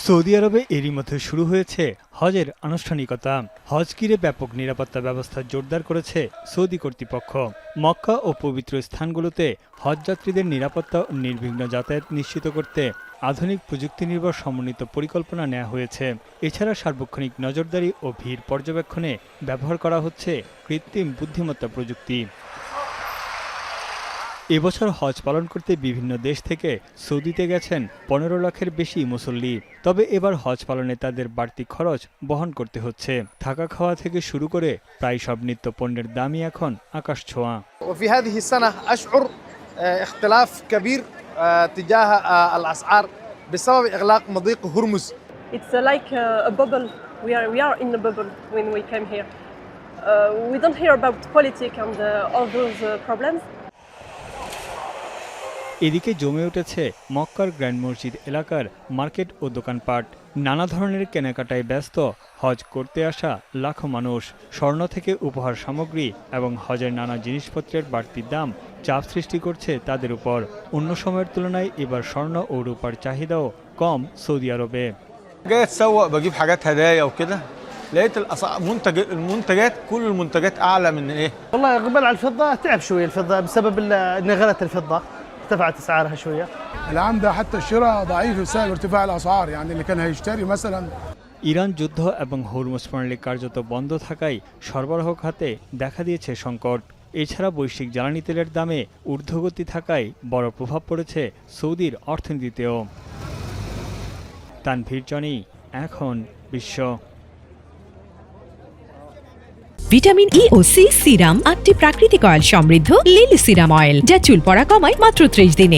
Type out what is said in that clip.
Saudi আরবে এরই মধ্যে শুরু হয়েছে হজের আনুষ্ঠানিকতা। হজ ঘিরে ব্যাপক নিরাপত্তা ব্যবস্থা জোরদার করেছে সৌদি কর্তৃপক্ষ। মক্কা ও পবিত্র স্থানগুলোতে হজযাত্রীদের নিরাপত্তা ও নির্বিঘ্ন যাতায়াত নিশ্চিত করতে আধুনিক প্রযুক্তি নির্ভর সমন্বিত পরিকল্পনা নেওয়া হয়েছে। এছাড়া সার্বক্ষণিক নজরদারি ও ভিড় পর্যবেক্ষণে ব্যবহার করা হচ্ছে কৃত্রিম বুদ্ধিমত্তা প্রযুক্তি। এবছর হজ পালন করতে বিভিন্ন দেশ থেকে সৌদিতে গেছেন 15 লাখের বেশি মুসল্লি। তবে এবার হজ পালনে তাদের বাড়তি খরচ বহন করতে হচ্ছে। থাকা খাওয়া থেকে শুরু করে প্রায় সব নিত্য পণ্যের দামই এখন আকাশ ছোঁয়া। وفي هذه السنة أشعر اختلاف كبير تجاه الأسعار بسبب إغلاق مضيق هرمز. It's like a bubble. We are in a bubble when we came here. We don't hear about politics and all those problems. এদিকে জমে উঠেছে মক্কার গ্র্যান্ড মসজিদ এলাকার মার্কেট ও দোকানপাট। নানা ধরনের কেনাকাটায় ব্যস্ত হজ করতে আসা লাখো মানুষ। স্বর্ণ থেকে উপহার সামগ্রী এবং হজের নানা জিনিসপত্রের বাড়তি দাম চাপ সৃষ্টি করছে তাদের উপর। অন্য সময়ের তুলনায় এবার স্বর্ণ ও রূপার চাহিদাও কম সৌদি আরবে। جاي اتسوق بجيب حاجات هدايا وكده لقيت المنتجات كل المنتجات اعلى من ايه. والله اقبال على الفضه تعب شويه الفضه بسبب ان غلت الفضه ارتفعت اسعارها شويه. العام ده حتى الشراء ضعيف بسبب ارتفاع الاسعار يعني اللي كان هيشتري مثلا. ইরান যুদ্ধ এবং হরমুজ প্রণালী কার্যত বন্ধ থাকায় সরবরাহ খাতে দেখা দিয়েছে সংকট। এছাড়া বৈশ্বিক জ্বালানি তেলের দামে ঊর্ধ্বগতি থাকায় বড় প্রভাব পড়েছে সৌদির অর্থনীতিতেও। তানভীর জনি, এখন বিশ্ব। ভিটামিন ই ও সি সিরাম 8টি প্রাকৃতিক অয়েল সমৃদ্ধ লিলি সিরাম অয়েল, যা চুল পড়া কমায় মাত্র 30 দিনে।